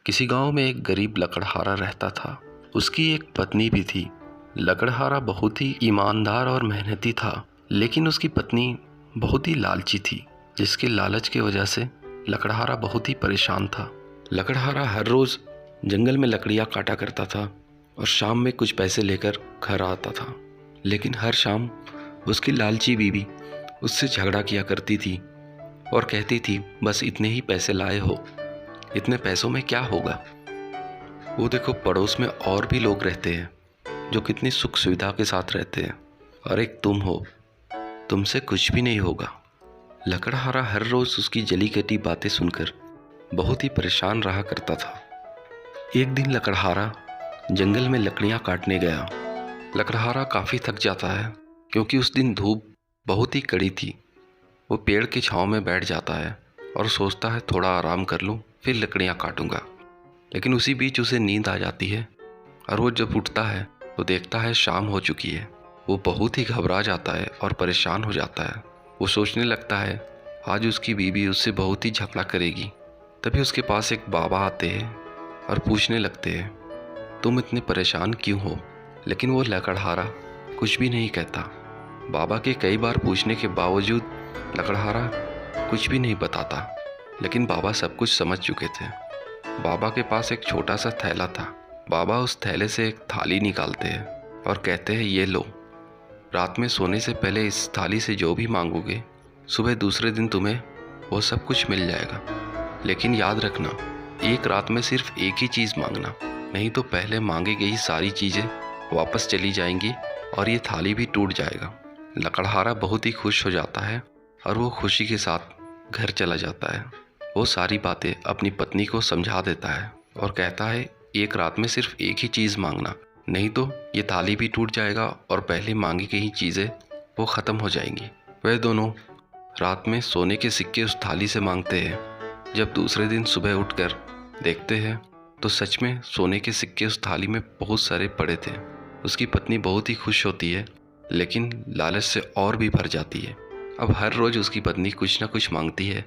किसी गांव में एक गरीब लकड़हारा रहता था। उसकी एक पत्नी भी थी। लकड़हारा बहुत ही ईमानदार और मेहनती था, लेकिन उसकी पत्नी बहुत ही लालची थी, जिसके लालच की वजह से लकड़हारा बहुत ही परेशान था। लकड़हारा हर रोज़ जंगल में लकड़ियाँ काटा करता था और शाम में कुछ पैसे लेकर घर आता था। लेकिन हर शाम उसकी लालची बीवी उससे झगड़ा किया करती थी और कहती थी, बस इतने ही पैसे लाए हो, इतने पैसों में क्या होगा। वो देखो, पड़ोस में और भी लोग रहते हैं जो कितनी सुख सुविधा के साथ रहते हैं, और एक तुम हो, तुमसे कुछ भी नहीं होगा। लकड़हारा हर रोज़ उसकी जली कटी बातें सुनकर बहुत ही परेशान रहा करता था। एक दिन लकड़हारा जंगल में लकड़ियाँ काटने गया। लकड़हारा काफ़ी थक जाता है क्योंकि उस दिन धूप बहुत ही कड़ी थी। वो पेड़ की छांव में बैठ जाता है और सोचता है थोड़ा आराम कर लूँ, फिर लकड़ियाँ काटूंगा। लेकिन उसी बीच उसे नींद आ जाती है और वो जब उठता है तो देखता है शाम हो चुकी है। वो बहुत ही घबरा जाता है और परेशान हो जाता है। वो सोचने लगता है आज उसकी बीवी उससे बहुत ही झगड़ा करेगी। तभी उसके पास एक बाबा आते हैं और पूछने लगते हैं, तुम इतने परेशान क्यों हो? लेकिन वो लकड़हारा कुछ भी नहीं कहता। बाबा के कई बार पूछने के बावजूद लकड़हारा कुछ भी नहीं बताता, लेकिन बाबा सब कुछ समझ चुके थे। बाबा के पास एक छोटा सा थैला था। बाबा उस थैले से एक थाली निकालते हैं और कहते हैं, ये लो, रात में सोने से पहले इस थाली से जो भी मांगोगे, सुबह दूसरे दिन तुम्हें वो सब कुछ मिल जाएगा। लेकिन याद रखना, एक रात में सिर्फ एक ही चीज़ मांगना, नहीं तो पहले मांगी गई सारी चीज़ें वापस चली जाएंगी और ये थाली भी टूट जाएगा। लकड़हारा बहुत ही खुश हो जाता है और वो खुशी के साथ घर चला जाता है। वो सारी बातें अपनी पत्नी को समझा देता है और कहता है, एक रात में सिर्फ एक ही चीज़ मांगना, नहीं तो ये थाली भी टूट जाएगा और पहले मांगी गई चीज़ें वो ख़त्म हो जाएंगी। वह दोनों रात में सोने के सिक्के उस थाली से मांगते हैं। जब दूसरे दिन सुबह उठकर देखते हैं तो सच में सोने के सिक्के उस थाली में बहुत सारे पड़े थे। उसकी पत्नी बहुत ही खुश होती है, लेकिन लालच से और भी भर जाती है। अब हर रोज़ उसकी पत्नी कुछ ना कुछ मांगती है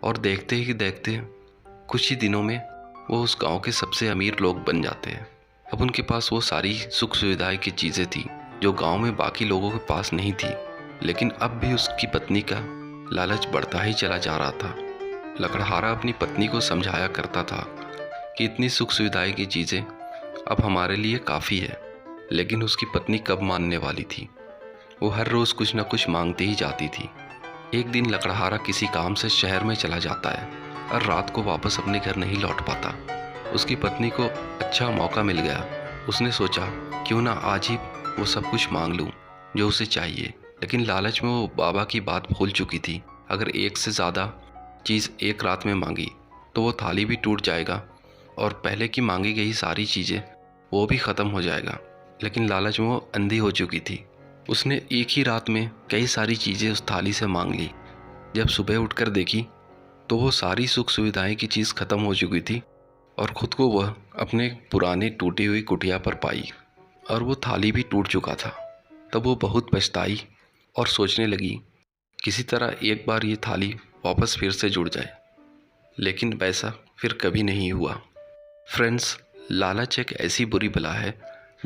और देखते ही देखते कुछ ही दिनों में वो उस गांव के सबसे अमीर लोग बन जाते हैं। अब उनके पास वो सारी सुख सुविधाएं की चीज़ें थी जो गांव में बाकी लोगों के पास नहीं थी। लेकिन अब भी उसकी पत्नी का लालच बढ़ता ही चला जा रहा था। लकड़हारा अपनी पत्नी को समझाया करता था कि इतनी सुख सुविधाएं की चीज़ें अब हमारे लिए काफ़ी है, लेकिन उसकी पत्नी कब मानने वाली थी। वो हर रोज़ कुछ न कुछ मांगते ही जाती थी। एक दिन लकड़हारा किसी काम से शहर में चला जाता है और रात को वापस अपने घर नहीं लौट पाता। उसकी पत्नी को अच्छा मौका मिल गया। उसने सोचा, क्यों ना आज ही वो सब कुछ मांग लूँ जो उसे चाहिए। लेकिन लालच में वो बाबा की बात भूल चुकी थी। अगर एक से ज़्यादा चीज़ एक रात में मांगी तो वो थाली भी टूट जाएगा और पहले की मांगी गई सारी चीज़ें वो भी ख़त्म हो जाएगा। लेकिन लालच में वो अंधी हो चुकी थी। उसने एक ही रात में कई सारी चीज़ें उस थाली से मांग ली। जब सुबह उठकर देखी तो वो सारी सुख सुविधाएं की चीज़ ख़त्म हो चुकी थी और ख़ुद को वह अपने पुराने टूटी हुई कुटिया पर पाई और वो थाली भी टूट चुका था। तब वो बहुत पछताई और सोचने लगी, किसी तरह एक बार ये थाली वापस फिर से जुड़ जाए। लेकिन वैसा फिर कभी नहीं हुआ। फ्रेंड्स, लालच एक ऐसी बुरी बला है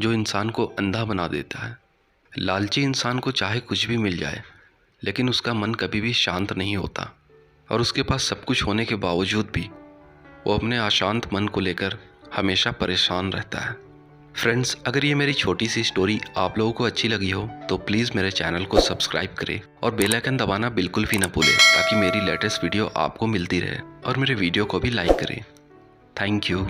जो इंसान को अंधा बना देता है। लालची इंसान को चाहे कुछ भी मिल जाए, लेकिन उसका मन कभी भी शांत नहीं होता और उसके पास सब कुछ होने के बावजूद भी वो अपने अशांत मन को लेकर हमेशा परेशान रहता है। फ्रेंड्स, अगर ये मेरी छोटी सी स्टोरी आप लोगों को अच्छी लगी हो तो प्लीज़ मेरे चैनल को सब्सक्राइब करें और बेल आइकन दबाना बिल्कुल भी ना भूलें, ताकि मेरी लेटेस्ट वीडियो आपको मिलती रहे, और मेरे वीडियो को भी लाइक करें। Thank you.